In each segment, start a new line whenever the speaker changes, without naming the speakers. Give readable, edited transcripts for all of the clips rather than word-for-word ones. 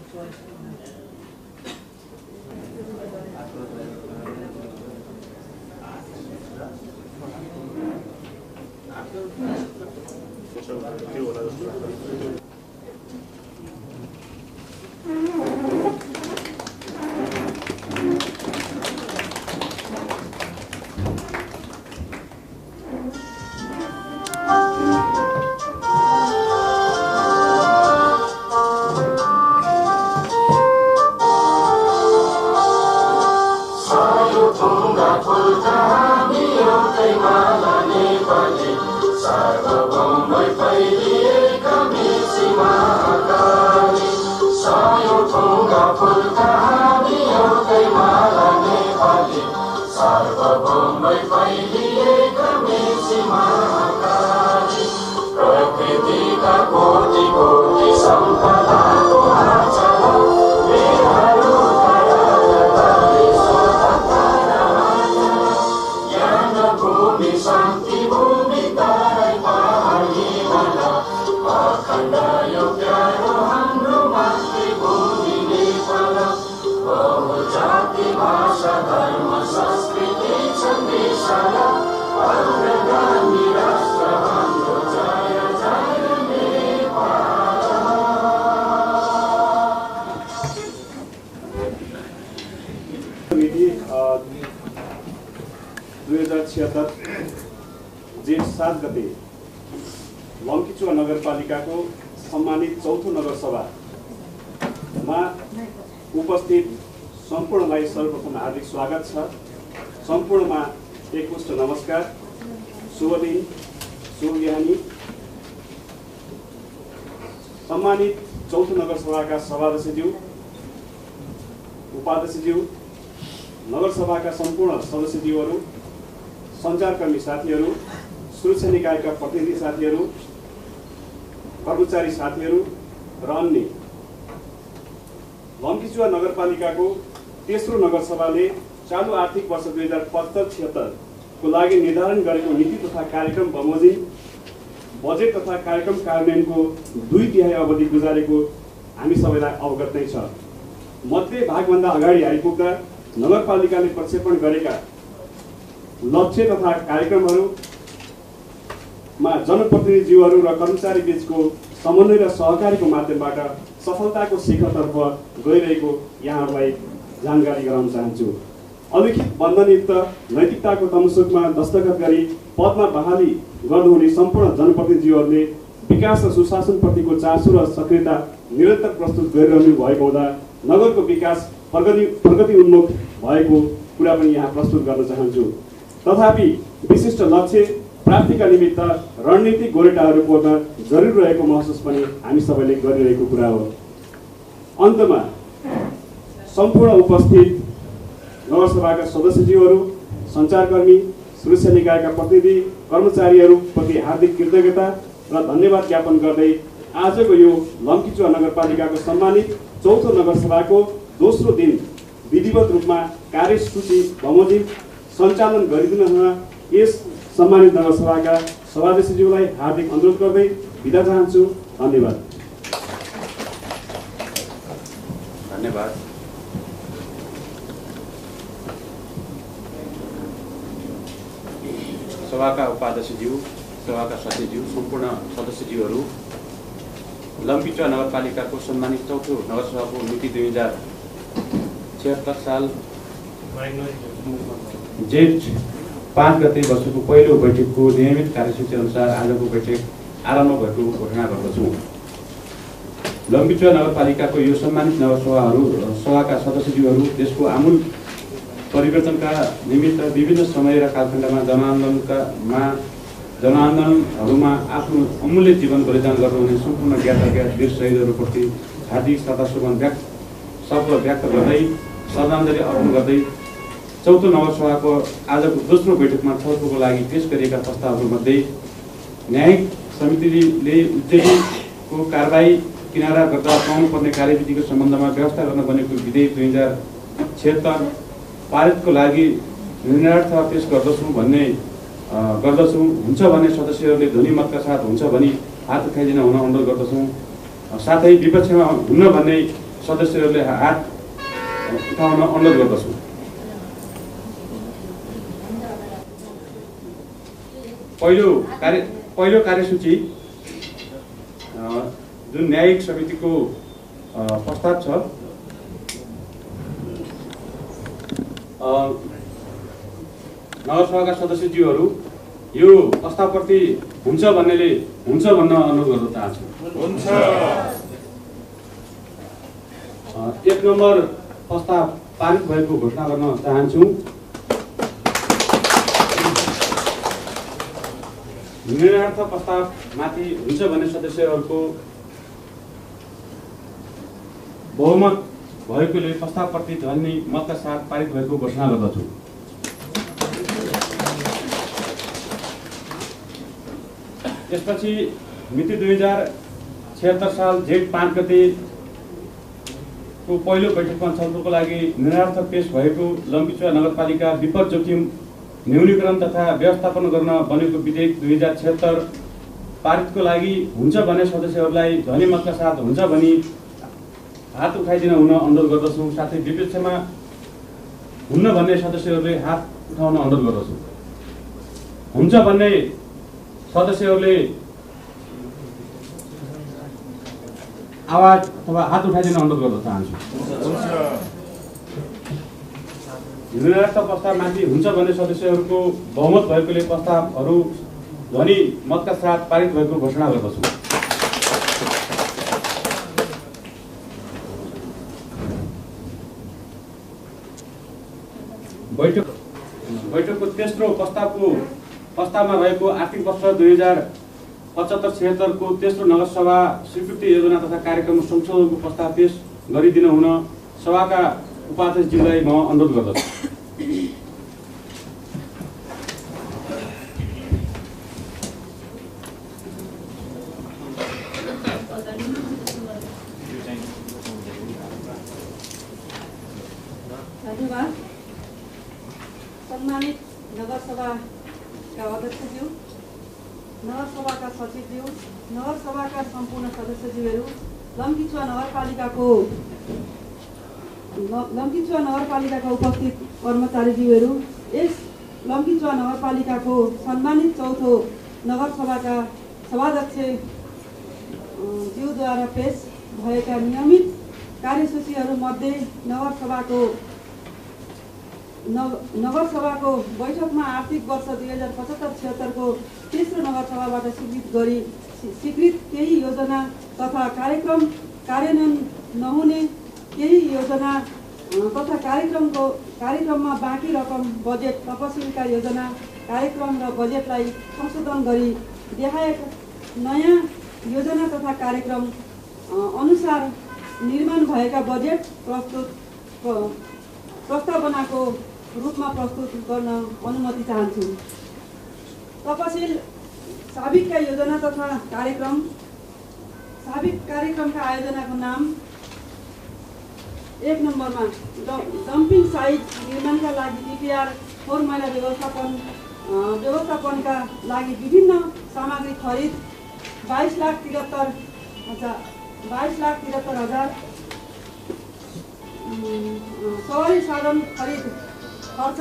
जेठ 7 गते लम्कीचुवा नगरपालिकाको सम्मानित चौथो नगरसभामा उपस्थित सम्पूर्णलाई सर्वप्रथम हार्दिक स्वागत छ। सम्पूर्णमा एकमुष्ट नमस्कार, शुभ दिन, शुभ बिहानी। सम्मानित चौथो नगरसभाका सभाध्यक्षज्यू, उपाध्यक्षज्यू, नगरसभाका सम्पूर्ण सदस्यज्यूहरू, सञ्चारकर्मी साथीहरू, सुरक्षा निकायका प्रतिनिधि साथीहरू, कर्मचारी साथीहरू र अन्य, लम्कीचुवा नगरपालिकाको तेस्रो नगरसभाले चालु आर्थिक वर्ष 2075-76 को लागि निर्धारण गरेको नीति तथा कार्यक्रम बमोजिम बजेट तथा कार्यक्रम कार्यान्वयनको 2/3 अवधि गुजारेको हामी सबैलाई अवगत नै छ। मध्य भागभन्दा अगाडि आइपुग्दा नगरपालिकाले प्रक्षेपण गरेका लक्ष्य तथा कार्यक्रमहरूमा जनप्रतिनिधिज्यूहरू र कर्मचारी बीचको समन्वय र सहकारीको माध्यमबाट सफलताको शिखरतर्फ गइरहेको यहाँहरूलाई जानकारी गराउन चाहन्छु। अलिखित बन्धनयुक्त नैतिकताको तमसुकमा दस्तखत गरी पदमा बहाली गर्नुहुने सम्पूर्ण जनप्रतिनिधिज्यूहरूले विकास र सुशासनप्रतिको चासो र सक्रियता निरन्तर प्रस्तुत गरिरहनु भएको हुँदा नगरको विकास प्रगति उन्मुख भएको कुरा पनि यहाँ प्रस्तुत गर्न चाहन्छु। तथापि विशिष्ट लक्ष्य प्राप्तिका निमित्त रणनीतिक गोरेटाहरू कोर्न जरुरी रहेको महसुस पनि हामी सबैले गरिरहेको कुरा हो। अन्तमा सम्पूर्ण उपस्थित नगरसभाका सदस्यज्यूहरू, सञ्चारकर्मी, सुरक्षा निकायका प्रतिनिधि, कर्मचारीहरूप्रति हार्दिक कृतज्ञता र धन्यवाद ज्ञापन गर्दै आजको यो लम्कीचुवा नगरपालिकाको सम्मानित चौथो नगरसभाको दोस्रो दिन विधिवत रूपमा कार्यसूची बमोजिम सञ्चालन गरिदिन हुन यस सम्मानित नगरसभाका सभाध्यक्षज्यूलाई हार्दिक अनुरोध गर्दै बिदा चाहन्छु। धन्यवाद।
धन्यवाद। सभाका उपाध्यक्षज्यू, सभाका सचिवज्यू, सम्पूर्ण सदस्यज्यूहरू, लम्कीचुवा नगरपालिकाको सम्मानित चौथो नगरसभाको मिति 2076 साल जेठ 5 गते वर्षको पहिलो बैठकको नियमित कार्यसूची अनुसार आजको बैठक आरम्भ भएको घोषणा गर्दछु। लम्कीचुवा नगरपालिकाको यो सम्मानित सभाका सदस्यज्यूहरू देशको आमूल परिवर्तनका निमित्त विभिन्न समय र कालखण्डमा जनआन्दोलनहरूमा आफ्नो अमूल्य जीवन बलिदान गर्नुहुने सम्पूर्ण ज्ञात वीर शहीदहरूप्रति हार्दिक श्रद्धासुमन व्यक्त गर्दै श्रद्धाञ्जली अर्पण गर्दै चौथो नगरसभाको आजको दोस्रो बैठकमा छलफलको लागि पेश गरिएका प्रस्तावहरूमध्ये न्यायिक समितिले उद्योगीको कारबाही किनारा गर्दा पाउनुपर्ने कार्यविधिको सम्बन्धमा व्यवस्था गर्न बनेको विधेयक 2076 पारितको लागि निर्णयार्थ पेश गर्दछु हुन्छ भने सदस्यहरूले ध्वनिमतका साथ हुन्छ भने हात उठाइदिन हुन अनुरोध गर्दछौँ। साथै विपक्षमा हुन्न भन्ने सदस्यहरूले हात उठाउन अनुरोध गर्दछु। पहिलो कार्यसूची जुन न्यायिक समितिको प्रस्ताव छ, नगरसभाका सदस्यज्यूहरू यो प्रस्तावप्रति हुन्छ भन्नेले हुन्छ भन्न अनुरोध गर्न चाहन्छु।
हुन्छ।
1 नम्बर प्रस्ताव पारित भएको घोषणा गर्न चाहन्छु। निर्णयार्थ प्रस्तावमाथि हुन्छ भन्ने सदस्यहरूको बहुमत भएकोले प्रस्तावप्रति ध्वनि मतका साथ पारित भएको घोषणा गर्दछु। त्यसपछि मिति 2076 साल जेठ 5 गतेको पहिलो बैठकमा छलफलको लागि निर्णयार्थ पेश भएको लम्बिचुवा नगरपालिका विपद जोखिम न्यूनीकरण तथा व्यवस्थापन गर्न बनेको विधेयक 2076 पारितको लागि हुन्छ भन्ने सदस्यहरूलाई ध्वनि मतका साथ हुन्छ भनी हात उठाइदिन हुन अनुरोध गर्दछु। साथै विपक्षमा हुन्न भन्ने सदस्यहरूले हात उठाउन अनुरोध गर्दछु। हुन्छ भन्ने सदस्यहरूले आवाज अथवा हात उठाइदिन अनुरोध गर्न चाहन्छु। निर्णयार्थ प्रस्तावमाथि हुन्छ भन्ने सदस्यहरूको बहुमत भएकोले प्रस्तावहरू ध्वनि मतका साथ पारित भएको घोषणा गर्दछु। बैठकको तेस्रो प्रस्तावमा रहेको आर्थिक वर्ष 2075-76 को तेस्रो नगरसभा स्वीकृति योजना तथा कार्यक्रम संशोधनको प्रस्ताव पेश गरिदिन हुन सभाका उपाध्यक्षज्यूलाई म अनुरोध गर्दछु।
धन्यवाद। सम्मानित नगरसभाका अध्यक्षज्यू, नगरसभाका सचिवज्यू, नगरसभाका सम्पूर्ण सदस्यज्यूहरू, लम्बिचुवा नगरपालिकाका उपस्थित कर्मचारीज्यूहरू, यस लम्बिचुवा नगरपालिकाको सम्मानित चौथो नगरसभाका सभाध्यक्ष ज्यूद्वारा पेश भएका नियमित कार्यसूचीहरूमध्ये नगरसभाको बैठकमा आर्थिक वर्ष 2075-76 को तेस्रो नगरसभाबाट स्वीकृत केही योजना तथा कार्यक्रम कार्यान्वयन नहुने केही योजना तथा कार्यक्रममा बाँकी रकम बजेट तपसिलका योजना कार्यक्रम र बजेटलाई संशोधन गरी देखाएका नयाँ योजना तथा कार्यक्रम अनुसार निर्माण भएका बजेट प्रस्तावनाको रूपमा प्रस्तुत गर्न अनुमति चाहन्छु। तपसिल साबिकका योजना तथा साबिक कार्यक्रमका आयोजनाको नाम 1 नम्बरमा डम्पिङ साइट निर्माणका लागि DPR 4 मैला व्यवस्थापनका लागि विभिन्न सामग्री खरिद 22,73,000 सवारी साधन खरिद खर्च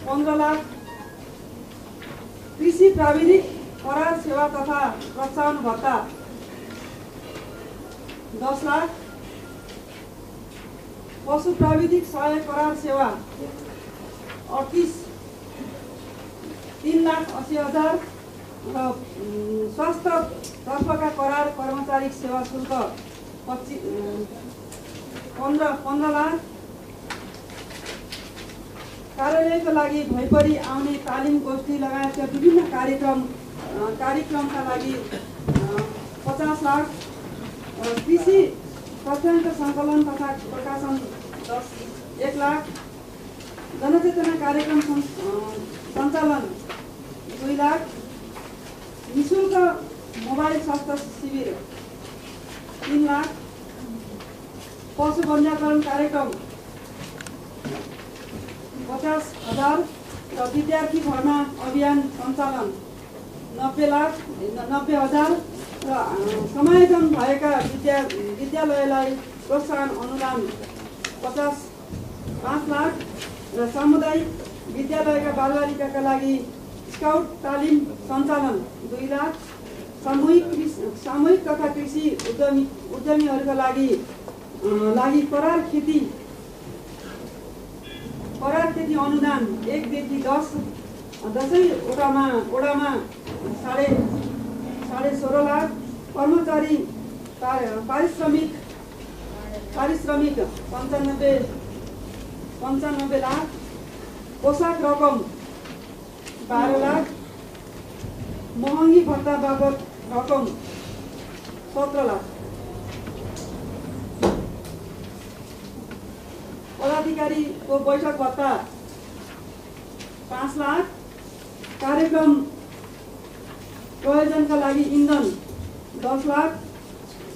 15 लाख, कृषि प्राविधिक करार सेवा तथा प्रोत्साहन भत्ता 10 लाख, पशु प्राविधिक सहायक करार सेवा 3,80,000 र स्वास्थ्य तर्फका करार कर्मचारी सेवा शुल्क 15 लाख, कार्यालयको लागि भइपरि आउने तालिम गोष्ठी लगायतका विभिन्न कार्यक्रमका लागि 50 लाख, कृषि तथ्याङ्क सङ्कलन तथा प्रकाशन 1 लाख, जनचेतना कार्यक्रम सञ्चालन 2 लाख, निःशुल्क मोबाइल स्वास्थ्य शिविर 3 लाख, पशु वन्यकरण कार्यक्रम 50,000 र विद्यार्थी भर्ना अभियान सञ्चालन 90,000 समायोजन भएका विद्यालयलाई प्रोत्साहन अनुदान 5 लाख र सामुदायिक विद्यालयका बालबालिकाका लागि स्काउट तालिम सञ्चालन 2 लाख, सामूहिक तथा कृषि उद्यमीहरूका लागि करार खेती अनुदान 1 देखि 10 ओडामा 16.5 लाख, कर्मचारी पारिश्रमिक 95 लाख, पोशाक रकम 12 लाख, महँगी भत्ता बाबत रकम 17 लाख, पदाधिकारीको बैठक भत्ता 5 लाख, कार्यक्रम प्रयोजनका लागि इन्धन 10 लाख,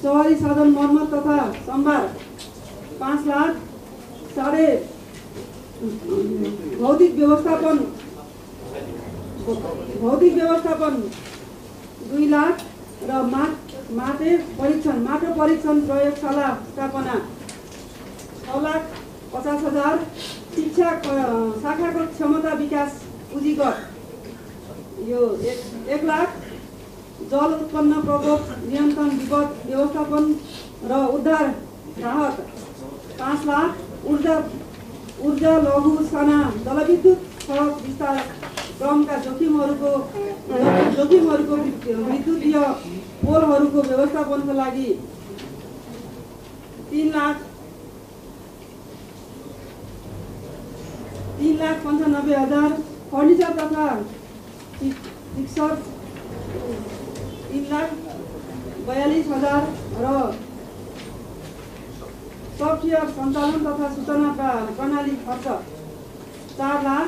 सवारी साधन मर्मत तथा सम्भार 5 लाख, भौतिक व्यवस्थापन 2 लाख र माटो परीक्षण प्रयोगशाला स्थापना 6,50,000, शिक्षा शाखाको क्षमता विकास पुँजीगत यो 1 लाख, जल उत्पन्न प्रकोप नियन्त्रण विपद व्यवस्थापन र उद्धार राहत 5 लाख, ऊर्जा लघु साना जलविद्युत सडक विस्तार क्रमका जोखिमहरूको विद्युतीय पोलहरूको व्यवस्थापनको लागि 3,95,000, फर्निचर तथा फिक्सर 3,42,000 र सफ्टवेयर सञ्चालन तथा सूचना प्रणाली खर्च 4 लाख,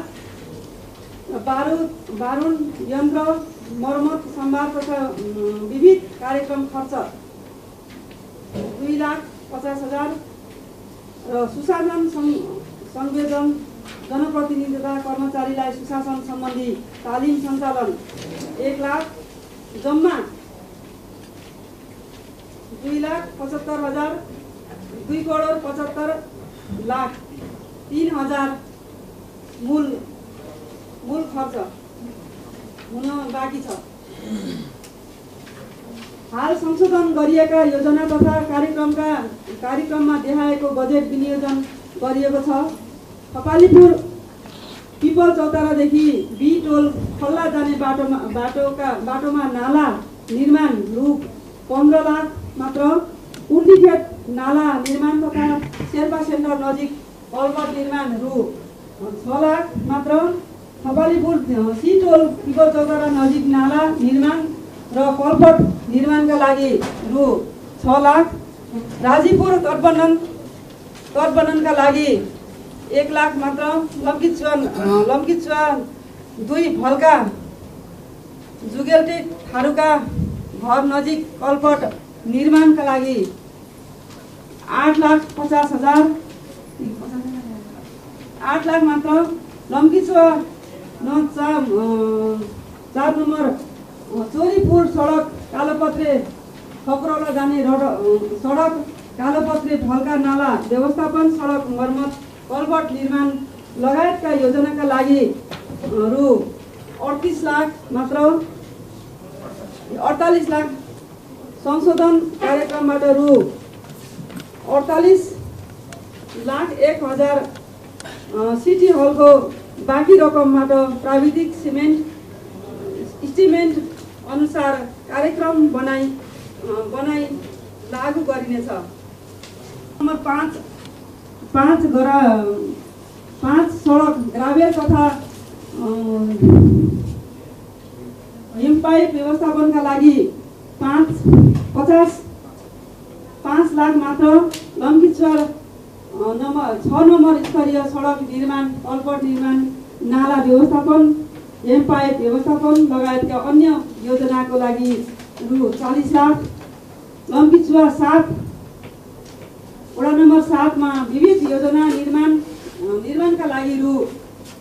बारुण यन्त्र मर्मत सम्भार तथा विविध कार्यक्रम खर्च 2,50,000 र सुशासन संवेदन जनप्रतिनिधिता कर्मचारीलाई सुशासन सम्बन्धी तालिम सञ्चालन 1 लाख, जम्मा 2,75,000, 2,75,00,000 मूल खर्च हुन बाँकी छ। हाल संशोधन गरिएका योजना तथा कार्यक्रममा देखाएको बजेट विनियोजन गरिएको छ। कपालीपुर पिपल चौतारादेखि बी टोल खल्ला जाने बाटोमा नाला निर्माण रु 15 लाख मात्र, उर्दीखेत नाला निर्माण तथा शेर्पा सेन्टर नजिक कलभट निर्माण रु 6 लाख मात्र, कपालीपुर सी टोल पिपल चौतारा नजिक नाला निर्माण र कलभट निर्माणका लागि रु 6 लाख, राजीपुर तटबन्धनका लागि 1 लाख मात्र, लम्किचुवा 2 फल्का जुगेलटेक थारूका घर नजिक कलपट निर्माणका लागि 8,50,000, 8 लाख मात्र, लम्किचुवा 4 नम्बर चोरीपुर सडक कालोपत्रे खपरौला जाने सडक कालोपत्रे फल्का नाला व्यवस्थापन सडक मर्मत कलभट निर्माण लगायतका योजनाका लागि रु 38 लाख मात्र, 48 लाख, संशोधन कार्यक्रमबाट रु 48,01,000, सिटी हलको बाँकी रकमबाट प्राविधिक इस्टिमेट अनुसार कार्यक्रम बनाई लागू गरिनेछ। नम्बर 5 सडक ग्राभेल तथा हिमपाइप व्यवस्थापनका लागि 5 लाख मात्र, लम्किचुवा 6 नम्बर स्तरीय सडक निर्माण, कलपट निर्माण, नाला व्यवस्थापन, हिमपाइप व्यवस्थापन लगायतका अन्य योजनाको लागि रु 40 लाख, लम्किचुवा 7 वडा नम्बर 7 मा विविध योजना निर्माणका लागि रु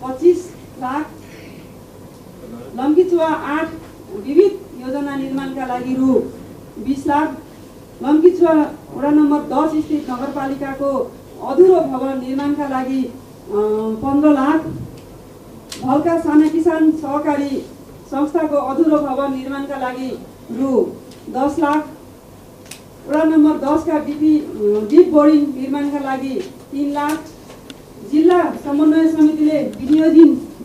25 लाख, लम्किचुवा 8 विविध योजना निर्माणका लागि रु 20 लाख। लम्कीचुवा वडा नम्बर 10 स्थित नगरपालिकाको अधुरो भवन निर्माणका लागि 15 लाख। भल्का साना किसान सहकारी संस्थाको अधुरो भवन निर्माणका लागि रु 10 लाख। वडा नम्बर 10 का डिप बोर्डिङ निर्माणका लागि 3 लाख। जिल्ला समन्वय समितिले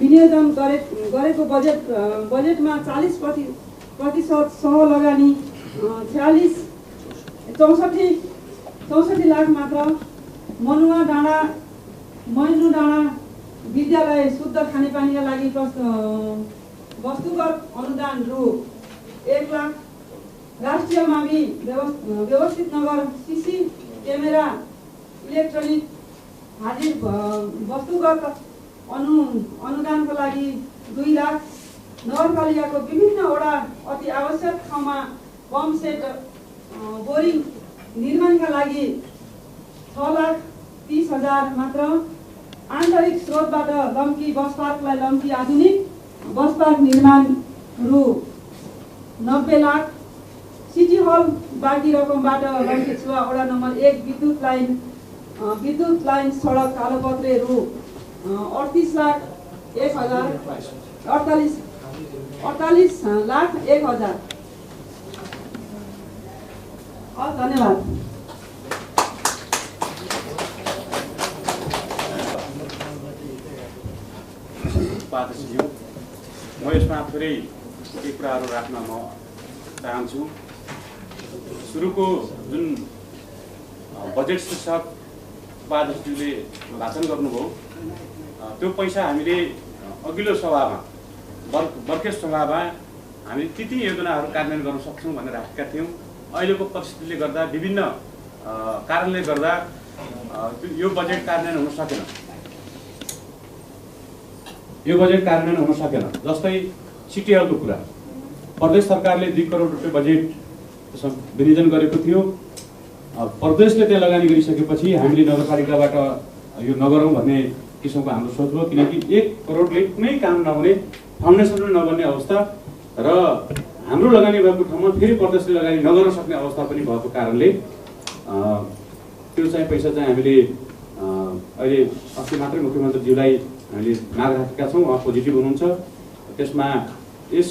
विनियोजन गरेको बजेटमा 40% सह लगानी 64 लाख मात्र। मनुवा डाँडा मैनु डाँडा विद्यालय शुद्ध खानेपानीका लागि वस्तुगत अनुदान रु 1 लाख। राष्ट्रिय मावि व्यवस्थित नगर सीसी क्यामेरा इलेक्ट्रोनिक हाजिर वस्तुगत अनुदानको लागि 2 लाख। नगरपालिकाको विभिन्न वडा अति आवश्यक ठाउँमा पम्प सेट बोरिङ निर्माणका लागि 6,30,000 मात्र। आन्तरिक स्रोतबाट लम्की बस पार्कलाई लम्की आधुनिक बस पार्क निर्माण रु 90 लाख। सिटी हल बाँकी रकमबाट लम्कीचुवा वडा नम्बर 1 विद्युत लाइन सडक कालोपत्रे रु 38 लाख 1,000। धन्यवाद।
उपाध्यक्षज्यू, म यसमा थोरै केही कुराहरू राख्न म चाहन्छु। सुरुको जुन बजेट शीर्षक उपाध्यक्षज्यूले भाषण गर्नुभयो, त्यो पैसा हामीले अघिल्लो सभामा बर्खेस सभामा हामीले ती योजनाहरू कार्यान्वयन गर्न सक्छौँ भनेर राखेका थियौँ। अहिलेको परिस्थितिले गर्दा विभिन्न कारणले गर्दा यो बजेट कार्यान्वयन हुन सकेन। जस्तै सिटी हलको कुरा, प्रदेश सरकारले 2 करोड रुपियाँ बजेट विनियोजन गरेको थियो। प्रदेशले त्यहाँ लगानी गरिसकेपछि हामीले नगरपालिकाबाट यो नगरौँ भन्ने किसिमको हाम्रो सोच हो, किनकि 1 करोडले कुनै काम नहुने, फाउन्डेसन पनि नबन्ने अवस्था र हाम्रो लगानी भएको ठाउँमा फेरि प्रदेशले लगानी नगर्न सक्ने अवस्था पनि भएको कारणले त्यो चाहिँ पैसा चाहिँ हामीले अहिले अस्ति मात्रै मुख्यमन्त्रीज्यूलाई हामीले माग राखेका छौँ। उहाँ पोजिटिभ हुनुहुन्छ। त्यसमा यस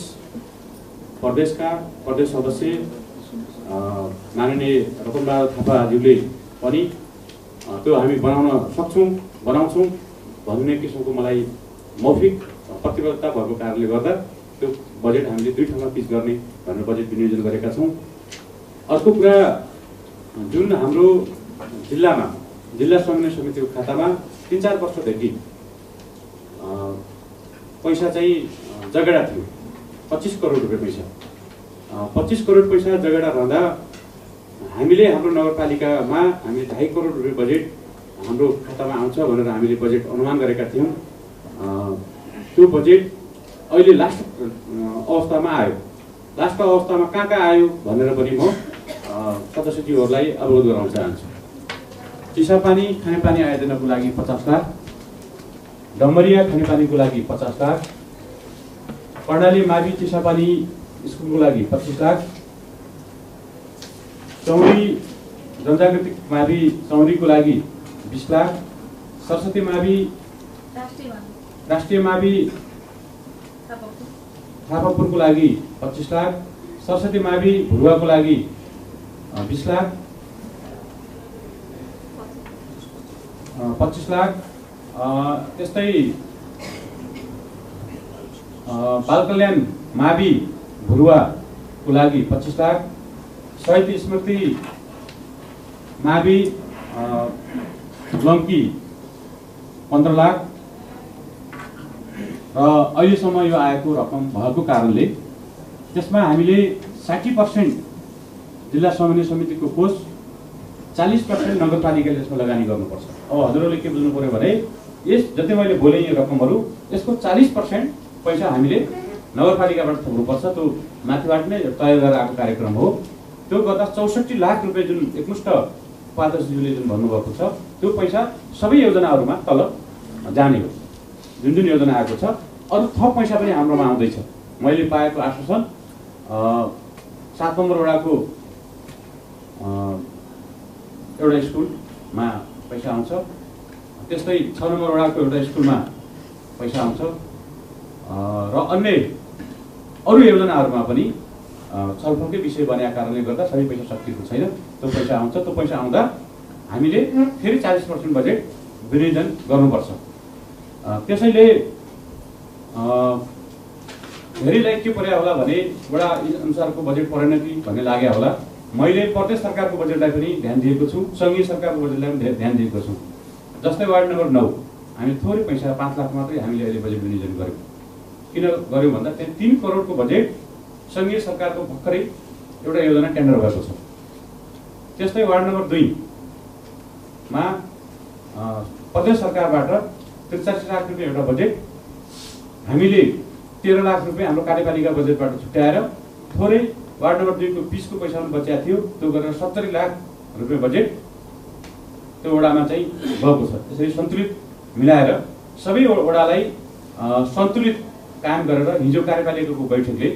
प्रदेशका प्रदेश सदस्य माननीय रतनबहादुर थापाज्यूले पनि त्यो हामी बनाउँछौँ भन्ने किसिमको मलाई मौखिक प्रतिबद्धता भएको कारणले गर्दा त्यो बजेट हामीले 2 ठाउँमा पिच गर्ने भनेर बजेट विनियोजन गरेका छौँ। अर्को कुरा, जुन हाम्रो जिल्लामा जिल्ला समन्वय समितिको खातामा 3-4 वर्षदेखि पैसा चाहिँ जगेडा थियो, 25 करोड रुपियाँ पैसा। 25 करोड पैसा जगेडा रहँदा हामीले हाम्रो नगरपालिकामा हामीले 2.5 करोड रुपियाँ बजेट हाम्रो खातामा आउँछ भनेर हामीले बजेट अनुमान गरेका थियौँ। त्यो बजेट अहिले लास्ट अवस्थामा आयो। लास्ट अवस्थामा कहाँ आयो भनेर पनि म सदस्यज्यूहरूलाई अवगत गराउन चाहन्छु। चिसापानी खानेपानी आयोजनाको लागि 50 लाख, डम्बरिया खानेपानीको लागि 50 लाख, कर्णाली मावि चिसापानी स्कुलको लागि 25 लाख, चौरी जनजागृतिक मावि चौरीको लागि 20 लाख, सरस्वती मावि राष्ट्रिय मावि थापापुरको लागि 25 लाख, सरस्वती मावि भुरुवाको लागि 20 लाख, 25 लाख। त्यस्तै बाल कल्याण मावि भुरुवाको लागि 25 लाख, शहीद स्मृति मावि लम्की 15 लाख। र अहिलेसम्म यो आएको रकम भएको कारणले त्यसमा हामीले 60% जिल्ला समन्वय समितिको कोष, 40% नगरपालिकाले यसमा लगानी गर्नुपर्छ। अब हजुरहरूले के बुझ्नु पर्यो भने यस जति मैले बोले यो रकमहरू, यसको 40% पैसा हामीले नगरपालिकाबाट थप्नुपर्छ। त्यो माथिबाट नै तय गरेर आएको कार्यक्रम हो। त्यो गर्दा 64 लाख रुपियाँ जुन एकमुष्ट उपाध्यक्षज्यूले जुन भन्नुभएको छ, त्यो पैसा सबै योजनाहरूमा तल जाने हो। जुन योजना आएको छ, अरू थप पैसा पनि हाम्रोमा आउँदैछ। मैले पाएको आश्वासन 7 नम्बर वडाको एउटा स्कुलमा पैसा आउँछ, त्यस्तै 6 नम्बर वडाको एउटा स्कुलमा पैसा आउँछ र अन्य अरू योजनाहरूमा पनि छलफलकै विषय बनेका कारणले गर्दा सबै पैसा सकिएको छैन। त्यो पैसा आउँछ, त्यो पैसा आउँदा हामीले फेरि 40% बजेट विनियोजन गर्नुपर्छ। त्यसैले धेरैलाई के पर्या होला भने वडा अनुसारको बजेट परेन कि भन्ने लाग्यो होला। मैले प्रदेश सरकारको बजेटलाई पनि ध्यान दिएको छु, सङ्घीय सरकारको बजेटलाई पनि ध्यान दिएको छु। जस्तै वार्ड नम्बर 9 हामी थोरै पैसा 5 लाख मात्रै हामीले अहिले बजेट विनियोजन गर्यौँ। किन गर्यौँ भन्दा त्यहाँ 3 करोडको बजेट सङ्घीय सरकारको भर्खरै एउटा योजना टेन्डर भएको छ। त्यस्तै वार्ड नम्बर 2 मा प्रदेश सरकारबाट 83 लाख रुपियाँ एउटा बजेट हामीले 13 लाख रुपियाँ हाम्रो कार्यपालिका बजेटबाट छुट्याएर थोरै वार्ड नम्बर 2 को 20 को पैसा पनि बचेको थियो, त्यो गरेर 70 लाख रुपियाँ बजेट त्यो वडामा चाहिँ भएको छ। त्यसरी सन्तुलित मिलाएर सबै वडालाई सन्तुलित काम गरेर हिजो कार्यपालिकाको बैठकले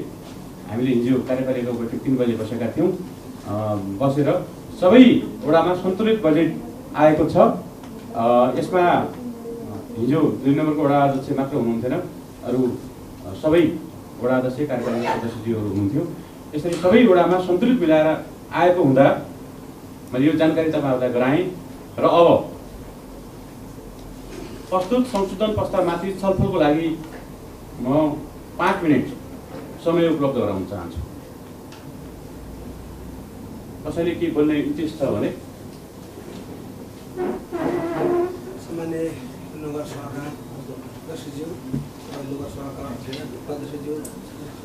हामीले हिजो कार्यपालिकाको बैठक 3 बजे बसेका थियौँ। बसेर सबै वडामा सन्तुलित बजेट आएको छ। यसमा हिजो 2 नम्बरको वडा अध्यक्ष मात्र हुनुहुन्थेन, अरू सबै वडा अध्यक्ष कार्यपालिका सदस्यज्यूहरू हुनुहुन्थ्यो। यसरी सबै वडामा सन्तुलित मिलाएर आएको हुँदा मैले यो जानकारी तपाईँहरूलाई गराएँ र अब प्रस्तुत संशोधन प्रस्तावमाथि छलफलको लागि म 5 मिनट समय उपलब्ध गराउन चाहन्छु। कसैले के बोल्ने इच्छा छ भने?
सामान्य नगरसभाका सदस्यज्यू र नगरसभाका सदस्यज्यू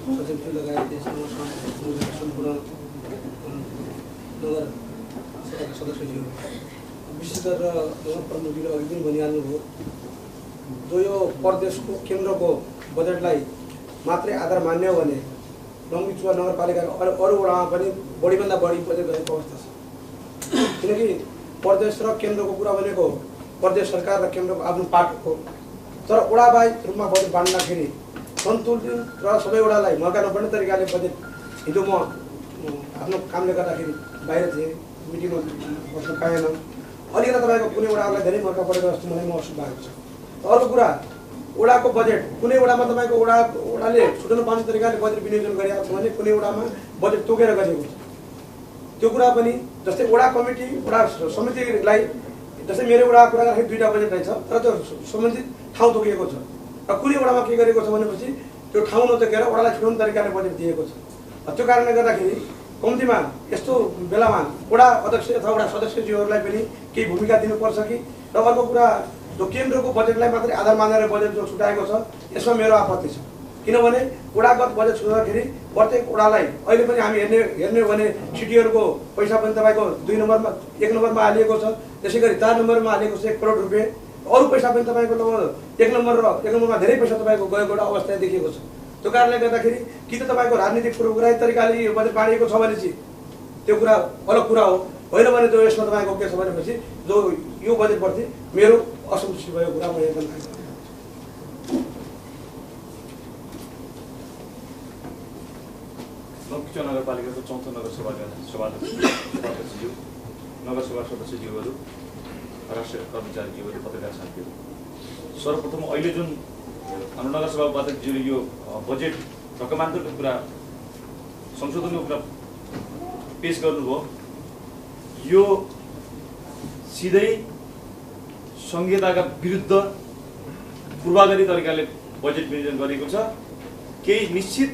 सचिवज्यू लगायत सम्पूर्ण नगरसभाका सदस्यज्यू, विशेष गरेर नगर प्रमुखले अघि पनि भनिहाल्नुभयो, जो यो प्रदेशको केन्द्रको बजेटलाई मात्रै आधार मान्यो भने लङ्गीचुवा नगरपालिकाको अरू वडामा पनि बढीभन्दा बढी बजेट गरेको अवस्था छ। किनकि प्रदेश र केन्द्रको कुरा भनेको प्रदेश सरकार र केन्द्रको आफ्नो पार्ट हो, तर वडावाइज रूपमा बजेट बाँड्दाखेरि सन्तुलित र सबै वडालाई मौका नपर्ने तरिकाले बजेट हिजो म आफ्नो कामले गर्दाखेरि बाहिर थिएँ, मिटिङमा बस्न पाएन। अलिकति तपाईँको कुनै वडाहरूलाई धेरै मौका परेको जस्तो मलाई महसुस भएको छ। अर्को कुरा, वडाको बजेट कुनै वडामा तपाईँको वडाले छुट्न पाउने तरिकाले बजेट विनियोजन गरिएको छ भने कुनै वडामा बजेट तोकेर गरिएको छ। त्यो कुरा पनि जस्तै वडा कमिटी वडा समितिलाई, जस्तै मेरो वडाको कुरा गर्दाखेरि 2टा बजेट रहेछ, तर त्यो सम्बन्धित ठाउँ तोकिएको छ। र कुनै वडामा के गरेको छ भनेपछि त्यो ठाउँ नतोकेर वडालाई छुट्याउने तरिकाले बजेट दिएको छ। त्यो कारणले गर्दाखेरि कम्तीमा यस्तो बेलामा वडा अध्यक्ष अथवा वडा सदस्यज्यूहरूलाई पनि केही भूमिका दिनुपर्छ कि। र अर्को कुरा, जो केन्द्रको बजेटलाई मात्रै आधार मानेर बजेट जो छुट्याएको छ, यसमा मेरो आपत्ति छ। किनभने वडागत बजेट छुट्याउँदाखेरि प्रत्येक वडालाई अहिले पनि हामी हेर्ने हो भने सिटीहरूको पैसा पनि तपाईँको 2 नम्बरमा 1 नम्बरमा हालिएको छ, त्यसै गरी 4 नम्बरमा हालिएको छ 1 करोड रुपियाँ। अरू पैसा पनि तपाईँको लगभग 1 नम्बरमा धेरै पैसा तपाईँको गएको एउटा अवस्था देखिएको छ। त्यो कारणले गर्दाखेरि कि त तपाईँको राजनीतिक पूर्वग्रही तरिकाले यो बजेट बाँडिएको छ भने चाहिँ त्यो कुरा अलग कुरा हो, होइन भने त्यो यसमा तपाईँको के छ भनेपछि जो यो बजेटप्रति मेरो असन्तुष्टि भएको कुरा म यहाँ गर्न
लङ्गीचुवा नगरपालिकाको 4औं नगरसभाका सभासदज्यू, नगरसभा सदस्यज्यूहरू, राष्ट्रिय कर्मचारीज्यूहरू, पत्रकार साथीहरू, सर्वप्रथम अहिले जुन हाम्रो नगरसभा उपाध्यक्षज्यूले यो बजेट रकमान्तरको कुरा संशोधनको कुरा पेश गर्नुभयो, यो सिधै संहिताका विरुद्ध पूर्वाधारी तरिकाले बजेट विनियोजन गरेको छ। केही निश्चित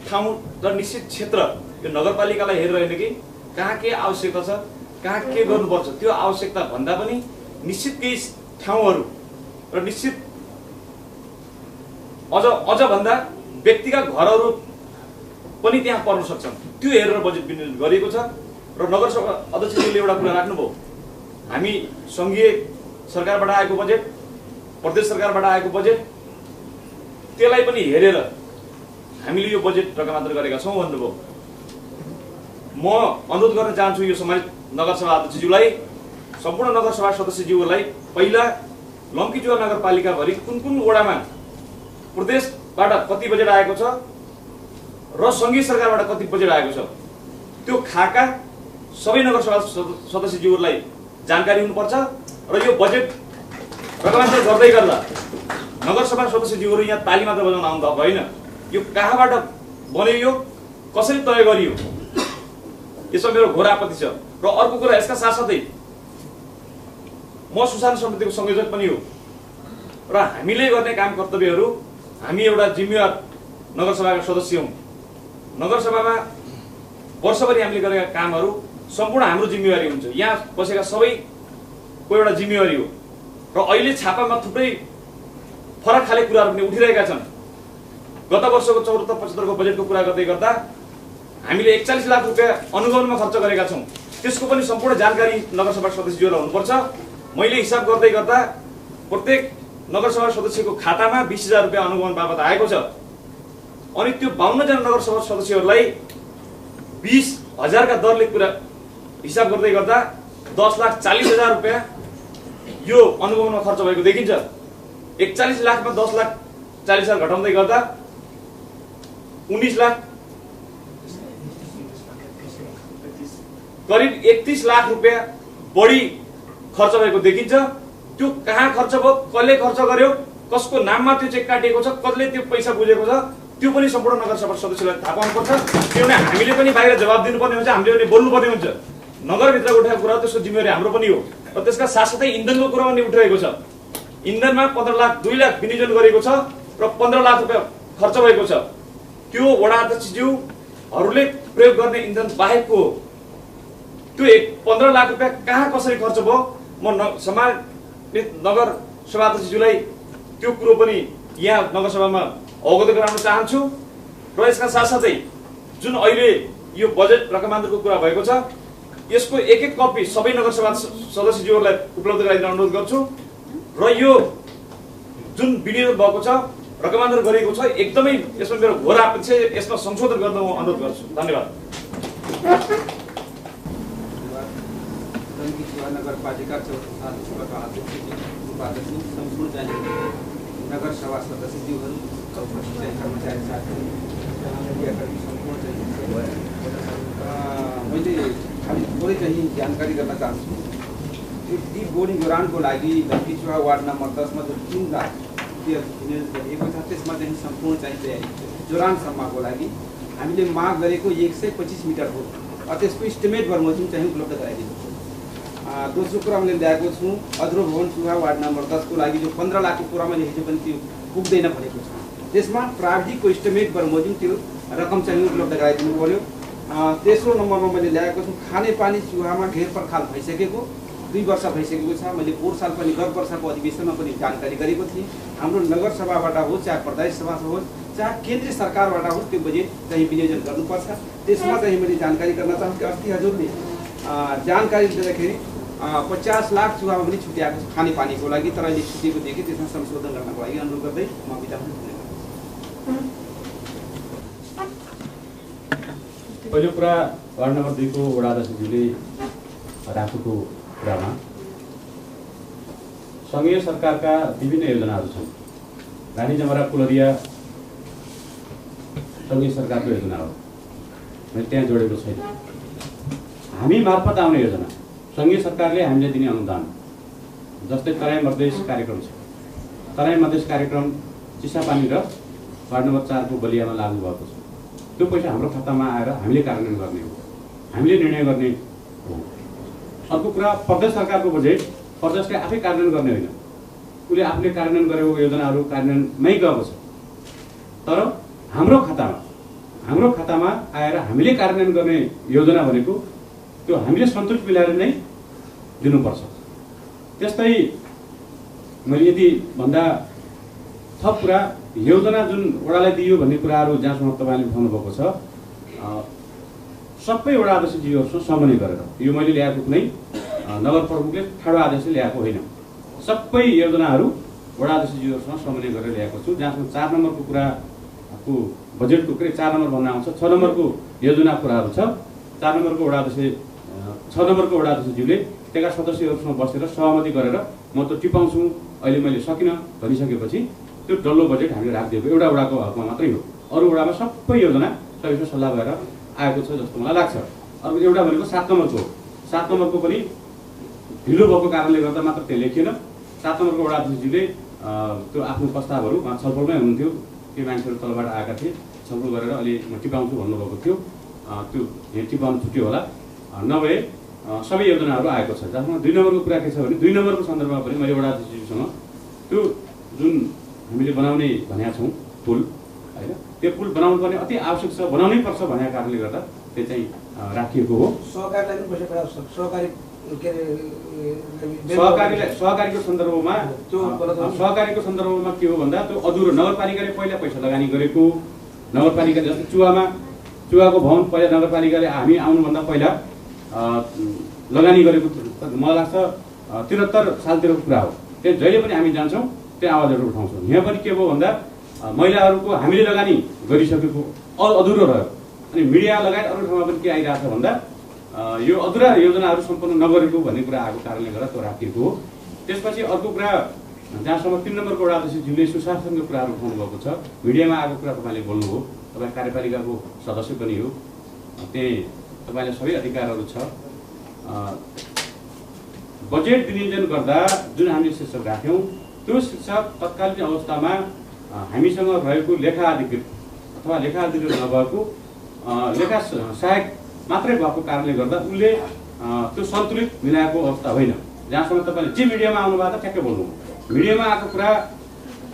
ठाउँ र निश्चित क्षेत्र, यो नगरपालिकालाई हेरेर होइन कि कहाँ के आवश्यकता छ, कहाँ के गर्नुपर्छ, त्यो आवश्यकता भन्दा पनि निश्चित केही ठाउँहरू र निश्चित अझ भन्दा व्यक्तिगत घरहरू पनि त्यहाँ पर्न सक्छन्, त्यो हेरेर बजेट विनियोजन गरिएको छ। र नगरसभा अध्यक्षज्यूले एउटा कुरा राख्नुभयो, हामी सङ्घीय सरकारबाट आएको बजेट, प्रदेश सरकारबाट आएको बजेट, त्यसलाई पनि हेरेर हामीले यो बजेट रकमान्तर गरेका छौँ भन्नुभयो। म अनुरोध गर्न चाहन्छु यो सम्मानित नगरसभा अध्यक्षज्यूलाई, सम्पूर्ण नगरसभा सदस्यज्यूहरूलाई, पहिला लङ्गीचुवा नगरपालिकाभरि कुन वडामा प्रदेशबाट कति बजेट आएको छ र सङ्घीय सरकारबाट कति बजेट आएको छ, त्यो खाका सबै नगरसभा सदस्यज्यूहरूलाई जानकारी हुनुपर्छ र यो बजेट रकमान्तर गर्दै गर्दा नगरसभा सदस्यज्यूहरू यहाँ ताली मात्र बजाउन आउनु त होइन, यो कहाँबाट बन्यो, यो कसरी तय गरियो, यसमा मेरो घोर आपत्ति छ। र अर्को कुरा यसका साथसाथै म सुशासन समितिको संयोजक पनि हो र हामीले गर्ने काम कर्तव्यहरू, हामी एउटा जिम्मेवार नगरसभाका सदस्य हौँ। नगरसभामा वर्षभरि हामीले गरेका कामहरू सम्पूर्ण हाम्रो जिम्मेवारी हुन्छ, यहाँ बसेका सबैको एउटा जिम्मेवारी हो। र अहिले छापामा थुप्रै फरक खाले कुराहरू पनि उठिरहेका छन्। गत वर्षको 74-75 को बजेटको कुरा गर्दै गर्दा हामीले 41 लाख रुपियाँ अनुगमनमा खर्च गरेका छौँ। त्यसको पनि सम्पूर्ण जानकारी नगरसभा सदस्यज्यूहरूलाई हुनुपर्छ। मैले हिसाब गर्दै गर्दा प्रत्येक नगरसभा सदस्यको खातामा 20,000 रुपियाँ अनुगमन बाबत आएको छ। अनि त्यो 52 जना नगरसभा सदस्यहरूलाई 20,000 का दरले कुरा हिसाब गर्दै गर्दा 10,40,000 रुपियाँ यो अनुगमनमा खर्च भएको देखिन्छ। 41 लाखमा 10,40,000 घटाउँदै गर्दा 19 लाख करिब 31 लाख रुपियाँ बढी खर्च भएको देखिन्छ। त्यो कहाँ खर्च भयो, कसले खर्च गर्यो, कसको नाममा त्यो चेक काटिएको छ, कसले त्यो पैसा बुझेको छ, त्यो पनि सम्पूर्ण नगरसभा सदस्यलाई थाहा पाउनुपर्छ। किनभने हामीले पनि बाहिर जवाब दिनुपर्ने हुन्छ, हामीले पनि बोल्नुपर्ने हुन्छ। नगरभित्र उठेको कुरा त्यसको जिम्मेवारी हाम्रो पनि हो। र त्यसका साथसाथै इन्धनको कुरा पनि उठिरहेको छ। इन्धनमा 15 लाख 2 लाख विनियोजन गरेको छ र 15 लाख रुपियाँ खर्च भएको छ। त्यो वडा अध्यक्षज्यूहरूले प्रयोग गर्ने इन्धन बाहेकको त्यो 15 लाख रुपियाँ कहाँ कसरी खर्च भयो, म सम्मानित नगर सभाध्यक्षज्यूलाई त्यो कुरो पनि यहाँ नगरसभामा अवगत गराउन चाहन्छु। र यसका साथसाथै जुन अहिले यो बजेट रकमान्तरको कुरा भएको छ, यसको एक कपी सबै नगरसभा सदस्यज्यूहरूलाई उपलब्ध गराइदिन अनुरोध गर्छु। र यो जुन विनियोजन भएको छ, रकमान्तर गरेको छ, एकदमै यसमा मेरो घोर आपत्ति छ। यसमा संशोधन गर्न म अनुरोध गर्छु। धन्यवाद।
नगरपालिका उपाध्यक्ष सम्पूर्ण चाहिँ नगरसभा सदस्यज्यूहरू, कर्मचारी साथी सम्पूर्ण मैले खालि थोरै चाहिँ जानकारी गर्न चाहन्छु। यो टी बोर्डिङ जोडानको लागि धम्कीचुहा वार्ड नम्बर 10 मा जो 3 लाख विनियोजन गरिएको छ, त्यसमा चाहिँ सम्पूर्ण चाहिँ जोडानसम्मको लागि हामीले माग गरेको 125 मिटर हो। त्यसको इस्टिमेट बमोजिम चाहिँ उपलब्ध गराइदिनु। दोस्रो कुरा मैले ल्याएको छु, अध्रो भवन चुहा वार्ड नम्बर 10 को लागि जो 15 लाखको कुरा मैले हिजो पनि त्यो पुग्दैन भनेको छ, त्यसमा प्राविधिकको इस्टिमेट बमोजिम त्यो रकम चाहिँ उपलब्ध गराइदिनु पर्यो। तेस्रो नम्बरमा मैले ल्याएको छु, खानेपानी चुहामा घेर पर्खाल भइसकेको 2 वर्ष भइसकेको छ। मैले पोहोर साल पनि गत वर्षको अधिवेशनमा पनि जानकारी गरेको थिएँ। हाम्रो नगरसभाबाट होस्, चाहे प्रदेश सभा होस्, चाहे केन्द्रीय सरकारबाट होस्, त्यो बजेट चाहिँ विनियोजन गर्नुपर्छ। त्यसमा चाहिँ मैले जानकारी गर्न चाहन्छु कि अस्ति हजुरले जानकारी दिँदाखेरि 50 लाख चुहामा पनि छुट्याएको छ खानेपानीको लागि, तर अहिले छुटेको देखेँ। त्यसमा संशोधन गर्नको लागि अनुरोध गर्दै म बिदा हुन्छु।
पहिलो कुरा वार्ड नम्बर 2 को वडा अध्यक्षज्यूले राखेको कुरामा सङ्घीय सरकारका विभिन्न योजनाहरू छन्। रानी जमरा पुलरिया सङ्घीय सरकारको योजना हो, मैले त्यहाँ जोडेको छैन। हामी मार्फत आउने योजना, सङ्घीय सरकारले हामीले दिने अनुदान, जस्तै तराई मधेस कार्यक्रम छ। तराई मधेस कार्यक्रम चिसापानी र वार्ड नम्बर 4 को बलियामा लागू भएको छ। त्यो पैसा हाम्रो खातामा आएर हामीले कार्यान्वयन गर्ने हो, हामीले निर्णय गर्ने हो। अर्को कुरा, प्रदेश सरकारको बजेट प्रदेशले आफै कार्यान्वयन गर्ने होइन, उसले आफूले कार्यान्वयन गरेको योजनाहरू कार्यान्वयनमै गएको छ। तर हाम्रो खातामा आएर हामीले कार्यान्वयन गर्ने योजना भनेको त्यो हामीले सन्तुष्ट मिलाएर नै दिनुपर्छ। त्यस्तै मैले यदि भन्दा थप कुरा, योजना जुन वडालाई दियो भन्ने कुराहरू जहाँसम्म तपाईँले उठाउनु भएको छ, सबै वडा अध्यक्षज्यूहरूसँग समन्वय गरेर, यो मैले ल्याएको कुनै नगर प्रमुखले ठाडो आदेशले ल्याएको होइन, सबै योजनाहरू वडा अध्यक्षज्यूहरूसँग समन्वय गरेर ल्याएको छु। जहाँसम्म 4 नम्बरको कुराको बजेटको कुरा 4 नम्बर भन्न आउँछ, 6 नम्बरको योजना कुराहरू छ। 4 नम्बरको वडा अध्यक्षज्यूले त्यहाँ सदस्यहरूसँग बसेर सहमति गरेर म त टिपाउँछु, अहिले मैले सकिनँ भनिसकेपछि त्यो डल्लो बजेट हामीले राखिदिएको एउटा वडाको हकमा मात्रै हो। अरू वडामा सबै योजना सबैसँग सल्लाह भएर आएको छ जस्तो मलाई लाग्छ। अर्को एउटा भनेको 7 नम्बरको पनि ढिलो भएको कारणले गर्दा मात्र त्यो लेखिएन। 7 नम्बरको वडा अध्यक्षज्यूले त्यो आफ्नो प्रस्तावहरू छलफलमै हुनुहुन्थ्यो, त्यो मान्छेहरू तलबाट आएका थिए, छलफल गरेर अलि म टिपाउँछु भन्नुभएको थियो। त्यो टिपाउनु छुट्यो होला, नभए सबै योजनाहरू आएको छ। जसमा 2 नम्बरको कुरा के छ भने 2 नम्बरको सन्दर्भमा पनि मैले वडा अध्यक्षज्यूसँग त्यो जुन हामीले बनाउने भनेका छौँ पुल होइन, त्यो पुल बनाउनु पर्ने अति आवश्यक छ, बनाउनै पर्छ भनेको कारणले गर्दा त्यो चाहिँ राखिएको हो।
सहकारीलाई पनि पैसा पठाउँछ, सहकारी के अरे
सहकारीको सन्दर्भमा के हो भन्दा त्यो अधुरो नगरपालिकाले पहिला पैसा लगानी गरेको, नगरपालिकाले जस्तो चुवाको भवन पहिला नगरपालिकाले हामी आउनुभन्दा पहिला लगानी गरेको मलाई लाग्छ 73 सालतिरको कुरा हो। त्यो जहिले पनि हामी जान्छौँ त्यो आवाजहरू उठाउँछौँ। यहाँ पनि के भयो भन्दा महिलाहरूको हामीले लगानी गरिसकेको अधुरो रह्यो। अनि मिडिया लगायत अरू ठाउँमा पनि के आइरहेको छ भन्दा यो अधुरा योजनाहरू सम्पन्न नगरेको भन्ने कुरा आएको कारणले गर्दा त्यो राखिएको हो। त्यसपछि अर्को कुरा जहाँसम्म 3 नम्बरको वडा अध्यक्षज्यूले सुशासनको कुराहरू उठाउनु भएको छ, मिडियामा आएको कुरा तपाईँले बोल्नुभयो। तपाईँ कार्यपालिकाको सदस्य पनि हो, त्यही तपाईँलाई सबै अधिकारहरू छ। बजेट विनियोजन गर्दा जुन हामीले शीर्षक राख्यौँ त्यो शीर्षक तत्कालीन अवस्थामा हामीसँग रहेको लेखा अधिकृत अथवा लेखा अधिकृत नभएको लेखा सहायक मात्रै भएको कारणले गर्दा उसले त्यो सन्तुलित मिलाएको अवस्था होइन। जहाँसम्म तपाईँले जे मिडियामा आउनुभएको त ठ्याक्कै बोल्नु, मिडियामा आएको कुरा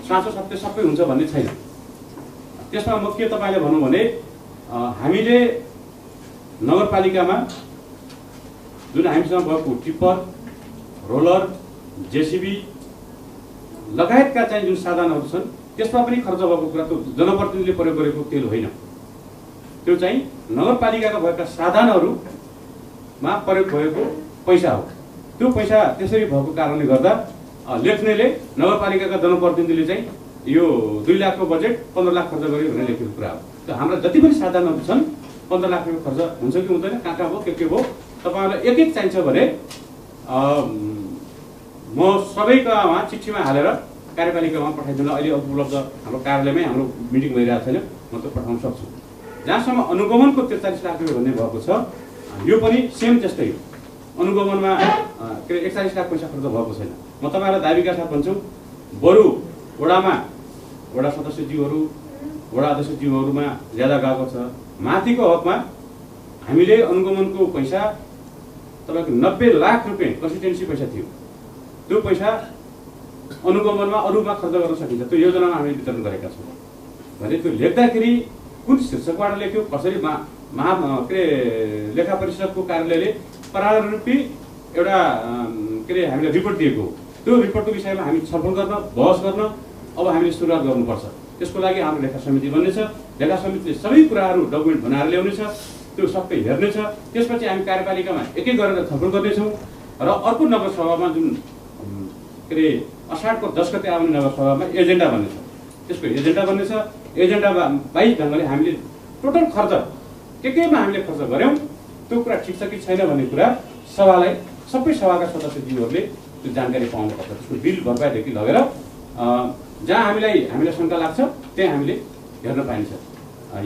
साँचो सत्य सबै हुन्छ भन्ने छैन। त्यसमा म के तपाईँले भनौँ भने हामीले नगरपालिकामा जुन हामीसँग भएको टिप्पर, रोलर, जेसिबी लगायतका चाहिँ जुन साधनहरू छन् त्यसमा पनि खर्च भएको कुरा त्यो जनप्रतिनिधिले प्रयोग गरेको तेल होइन, त्यो चाहिँ नगरपालिकाका भएका साधनहरूमा प्रयोग भएको पैसा हो। त्यो पैसा त्यसरी भएको कारणले गर्दा लेख्नेले नगरपालिकाका जनप्रतिनिधिले चाहिँ यो 2 लाखको बजेट 15 लाख खर्च गर्यो भनेर लेखेको कुरा हो। त्यो हाम्रा जति पनि साधनहरू छन् 15 लाख रुपियाँ खर्च हुन्छ कि हुँदैन, कहाँ कहाँ भयो के भयो, तपाईँहरूलाई एक चाहिन्छ भने म सबैकामा चिठीमा हालेर कार्यपालिकामा पठाइदिनु। अहिले उपलब्ध हाम्रो कार्यालयमै हाम्रो मिटिङ भइरहेको छैन, म त पठाउन सक्छु। जहाँसम्म अनुगमनको 43 लाख रुपियाँ भन्ने भएको छ, यो पनि सेम त्यस्तै हो। अनुगमनमा के 41 लाख पैसा खर्च भएको छैन। म तपाईँलाई दाबीका साथ भन्छु, बरु वडा सदस्यज्यूहरू, वडा अध्यक्षज्यूहरूमा ज्यादा गएको छ। माथिको हकमा हामीले अनुगमनको पैसा तपाईँको 90 लाख रुपियाँ कन्स्टिट्युन्सी पैसा थियो, त्यो पैसा अनुगमनमा अरूमा खर्च गर्न सकिन्छ। त्यो योजनामा हामीले वितरण गरेका छौँ भने त्यो लेख्दाखेरि कुन शीर्षकबाट लेख्यो, कसरी के अरे लेखा परिषदको कार्यालयले प्रारूपी एउटा के अरे हामीले रिपोर्ट दिएको, त्यो रिपोर्टको विषयमा हामी छलफल गर्न, बहस गर्न अब हामीले सुरुवात गर्नुपर्छ। त्यसको लागि हाम्रो लेखा समिति बन्नेछ, लेखा समितिले सबै कुराहरू डकुमेन्ट बनाएर ल्याउनेछ, त्यो सबै हेर्नेछ। त्यसपछि हामी कार्यपालिकामा एक गरेर छलफल गर्नेछौँ र अर्को नगरसभामा जुन के अरे असाढको 10 गते आउने नगरसभामा एजेन्डा बन्नेछ, त्यसको एजेन्डा बन्नेछ। एजेन्डा बाहेक ढङ्गले हामीले टोटल खर्च केमा हामीले खर्च गऱ्यौँ त्यो कुरा ठिक छ कि छैन भन्ने कुरा सभालाई सबै सभाका सदस्यज्यूहरूले त्यो जानकारी पाउनुपर्छ। त्यसको बिल भरपाईदेखि लगेर जहाँ हामीलाई शङ्का लाग्छ त्यहाँ हामीले हेर्न पाइन्छ।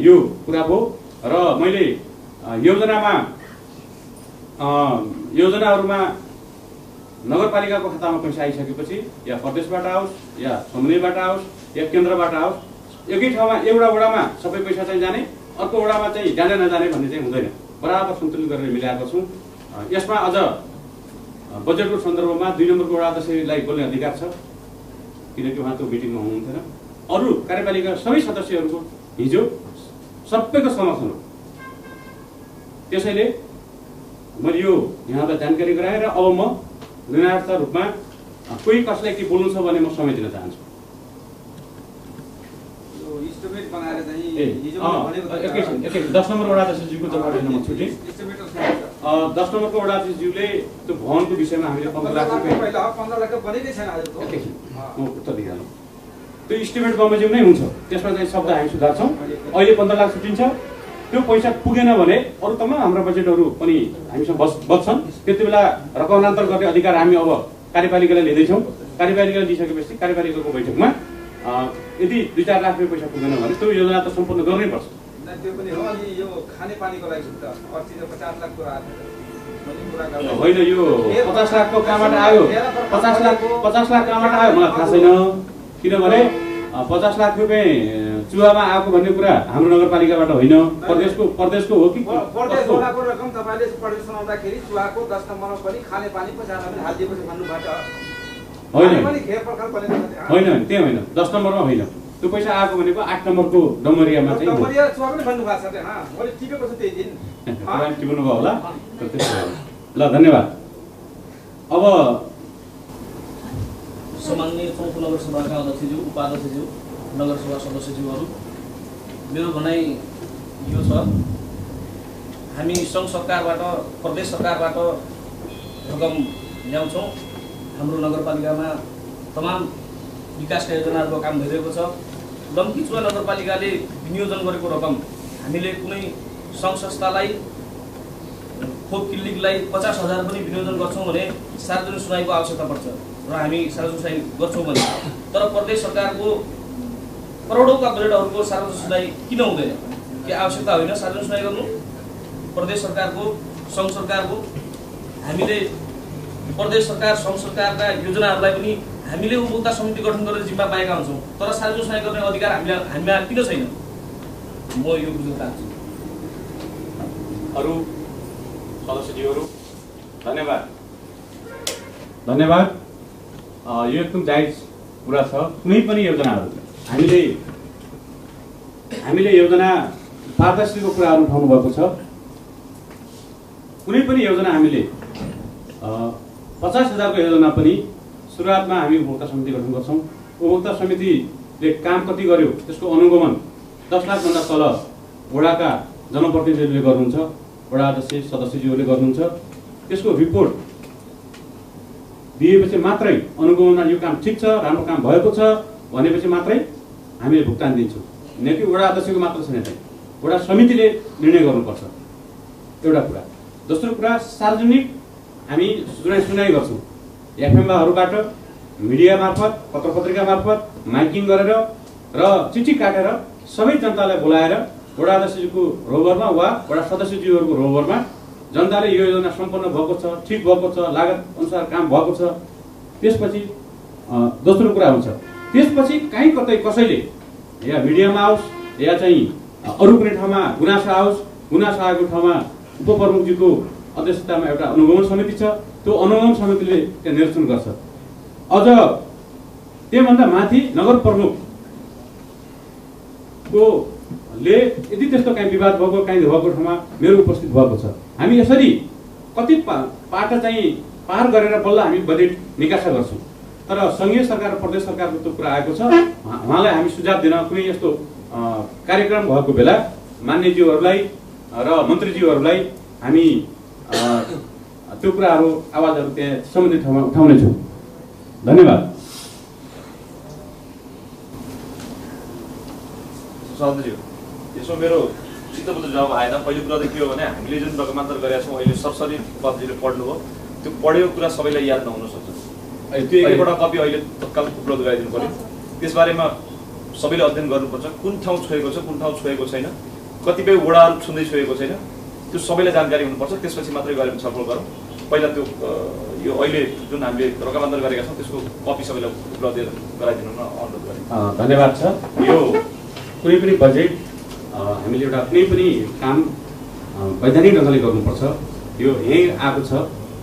यो कुरा भयो र मैले योजनाहरूमा नगरपालिकाको खातामा पैसा आइसकेपछि या प्रदेशबाट आओस् या समन्वयबाट आओस् या केन्द्रबाट आओस्, एकै ठाउँमा एउटा वडामा सबै पैसा चाहिँ जाने, अर्को वडामा चाहिँ जाने नजाने भन्ने चाहिँ हुँदैन। बराबर सन्तुलित गरेर मिलाएको छौँ। यसमा अझ बजेटको सन्दर्भमा 2 नम्बरको वडा अध्यक्षलाई बोल्ने अधिकार छ, किनकि उहाँ त्यो मिटिङमा हुनुहुन्थेन। अरू कार्यपालिका सबै सदस्यहरूको हिजो सबैको समर्थन हो। त्यसैले मैले यो यहाँलाई जानकारी गराएँ र अब म निर्णायक रूपमा कोही कसलाई के बोल्नु छ भने म समय दिन चाहन्छु।
इस्टिमेट बनाएर चाहिँ
10 नम्बर वडा अध्यक्षज्यूको जवाब दिन म छुटेँ। 10 नम्बरको वडा अध्यक्षज्यूले त्यो भवनको विषयमा हामीले 15 लाख रुपियाँ
पहिला 15 लाख बनेकै छैन आजको।
म उत्तर दिइहाल्नु। त्यो इस्टिमेट बमोजिम नै हुन्छ, त्यसमा चाहिँ शब्द हामी सुधार्छौँ। अहिले 15 लाख छुटिन्छ, त्यो पैसा पुगेन भने अरू तमाम हाम्रा बजेटहरू पनि हामीसँग बच्छन्। त्यति बेला रकमान्तर गर्ने अधिकार हामी अब कार्यपालिकालाई लिँदैछौँ। कार्यपालिकाले लिइसकेपछि कार्यपालिकाको बैठकमा यदि 2-4 लाख रुपियाँ पैसा पुगेन भने त्यो योजना त सम्पूर्ण गर्नै पर्छ।
त्यो पनि हो। अनि यो खानेपानीको लागि त 50 लाख कुरा
होइन, यो 50 लाखको कहाँबाट आयो? 50 लाख कहाँबाट आयो मलाई थाहा छैन। किनभने 50 लाख रुपियाँ चुहामा आएको भन्ने कुरा हाम्रो नगरपालिकाबाट होइन, प्रदेशको हो कि
प्रदेश वडाको रकम तपाईँले प्रदेश बनाउँदाखेरि चुहाको 10 नम्बरमा पनि खानेपानी 50 लाख हालिदिएपछि भन्नुभएको
होइन, त्यही होइन, 10 नम्बरमा होइन। त्यो पैसा आएको भनेको 8 नम्बरको डमरियामा चाहिँ
डमरिया चुहा पनि भन्नुभएको छ त्यहाँ। मैले टिपेको छु त्यही दिन।
तपाईले टिप्नु भयो होला। ल धन्यवाद। अब
सम्माननीय चौथो नगरसभाका अध्यक्षज्यू, उपाध्यक्षज्यू, नगरसभा सदस्यज्यूहरू, मेरो भनाइ यो छ, हामी सङ्घ सरकारबाट, प्रदेश सरकारबाट रकम ल्याउँछौँ। हाम्रो नगरपालिकामा तमाम विकासका योजनाहरूको काम भइरहेको छ। लम्कीचुवा नगरपालिकाले विनियोजन गरेको रकम हामीले कुनै सङ्घ संस्थालाई, खोप क्लिनिकलाई 50,000 पनि विनियोजन गर्छौँ भने सार्वजनिक सुनाइको आवश्यकता पर्छ र हामी सार्वजनिक सुनाइ गर्छौँ भने, तर प्रदेश सरकारको करोडौँका बजेटहरूको सार्वजनिक सुनाइ किन हुँदैन? के आवश्यकता होइन सार्वजनिक सुनाइ गर्नु? प्रदेश सरकारको, सङ्घ सरकारको, हामीले प्रदेश सरकार, सङ्घ सरकारका योजनाहरूलाई पनि हामीले उपभोक्ता समिति गठन गरेर जिम्मा पाएका हुन्छौँ, तर सार्वजनिक सुनाइ गर्ने अधिकार हामीमा किन छैन? म यो बुझ्न चाहन्छु।
अरू सदस्यज्यूहरू धन्यवाद। यो एकदम जायज कुरा छ। कुनै पनि योजनाहरू हामीले योजना पारदर्शीको कुराहरू उठाउनु भएको छ। कुनै पनि योजना हामीले 50,000 को योजना पनि सुरुवातमा हामी उपभोक्ता समिति गठन गर्छौँ। उपभोक्ता समितिले काम कति गर्यो त्यसको अनुगमन 10 लाखभन्दा तल वडाका जनप्रतिनिधिहरूले गर्नुहुन्छ, वडा अध्यक्ष सदस्यज्यूहरूले गर्नुहुन्छ। त्यसको रिपोर्ट दिएपछि मात्रै अनुगमनमा यो काम ठिक छ, राम्रो काम भएको छ भनेपछि मात्रै हामीले भुक्तान दिन्छौँ। न कि वडा अध्यक्षको मात्र छैन, वडा समितिले निर्णय गर्नुपर्छ, एउटा कुरा। दोस्रो कुरा, सार्वजनिक हामी सुनाइ गर्छौँ एफएमबाट, मिडिया मार्फत, पत्र पत्रिका मार्फत, माइकिङ गरेर र चिठी काटेर सबै जनतालाई बोलाएर वडा अध्यक्षज्यूको रोबरमा वा वडा सदस्यज्यूहरूको रोबरमा जनताले यो योजना सम्पन्न भएको छ, ठिक भएको छ, लागत अनुसार काम भएको छ। त्यसपछि दोस्रो कुरा हुन्छ, त्यसपछि कहीँ कतै कसैले या मिडियामा आओस् या चाहिँ अरू कुनै ठाउँमा गुनासो आओस्, गुनासो आएको ठाउँमा उपप्रमुखज्यूको अध्यक्षतामा एउटा अनुगमन समिति छ। त्यो अनुगमन समितिले त्यहाँ निरीक्षण गर्छ। अझ त्योभन्दा माथि नगर प्रमुखले यदि त्यस्तो काहीँ विवाद भएको, काहीँ भएको ठाउँमा मेरो उपस्थित भएको छ। हामी यसरी कति पाटा चाहिँ पार गरेर बल्ल हामी बजेट निकासा गर्छौँ। तर सङ्घीय सरकार, प्रदेश सरकारको त्यो कुरा आएको छ, उहाँलाई हामी सुझाव दिन कुनै यस्तो कार्यक्रम भएको बेला मान्यज्यूहरूलाई र मन्त्रीज्यूहरूलाई हामी त्यो कुराहरू, आवाजहरू त्यहाँ सम्बन्धित ठाउँमा उठाउनेछौँ। धन्यवाद।
सदस्यज्यू, यसो मेरो चित्तबुद्ध जवाब आएन। पहिलो कुरा त के हो भने हामीले जुन रकमान्तर गरेका छौँ अहिले सरसरी उपाध्यक्षले पढ्नुभयो, त्यो पढेको कुरा सबैलाई याद नहुन सक्छ। त्यो एकवटा कपी अहिले तत्काल उपलब्ध गराइदिनु पर्यो। त्यसबारेमा सबैले अध्ययन गर्नुपर्छ, कुन ठाउँ छोएको छ, कुन ठाउँ छोएको छैन, कतिपय वडाहरू छुँदै छोएको छैन, त्यो सबैलाई जानकारी हुनुपर्छ। त्यसपछि मात्रै गएर छलफल गरौँ। पहिला त्यो यो अहिले जुन हामीले रकमान्तर गरेका छौँ त्यसको कपी सबैलाई उपलब्ध गराइदिनु अनुरोध गरेँ।
धन्यवाद छ। यो कुनै पनि बजेट हामीले एउटा कुनै पनि काम वैधानिक ढङ्गले गर्नुपर्छ। यो यहीँ आएको छ,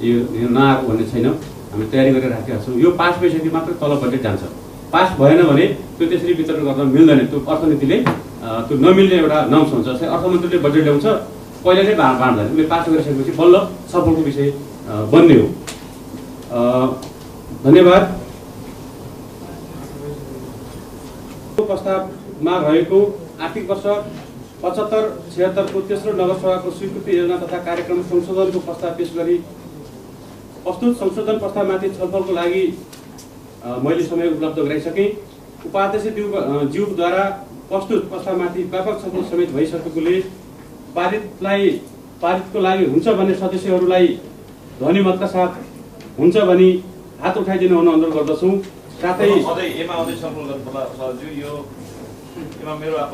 यो नआएको भन्ने छैन। हामी तयारी गरेर राखेका छौँ। यो पास भइसके मात्र तल बजेट जान्छ। पास भएन भने त्यो त्यसरी वितरण गर्न मिल्दैन। त्यो अर्थनीतिले त्यो नमिल्ने एउटा नम्स हुन्छ। अर्थमन्त्रीले बजेट ल्याउँछ, पहिला नै बाँड्दैन। उसले पास गरिसकेपछि बल्ल सफलको विषय बन्ने हो। धन्यवाद। प्रस्तावमा रहेको आर्थिक वर्ष 75-76 को तेस्रो नगरसभाको स्वीकृति योजना तथा कार्यक्रम संशोधनको प्रस्ताव पेश गरी प्रस्तुत संशोधन प्रस्तावमाथि छलफलको लागि मैले समय उपलब्ध गराइसकेँ। उपाध्यक्षज्यूद्वारा प्रस्तुत प्रस्तावमाथि व्यापक छलफल समेत भइसकेकोले पारितको लागि हुन्छ भन्ने सदस्यहरूलाई ध्वनि मतका साथ हुन्छ भनी हात उठाइदिनु हुन अनुरोध गर्दछौँ।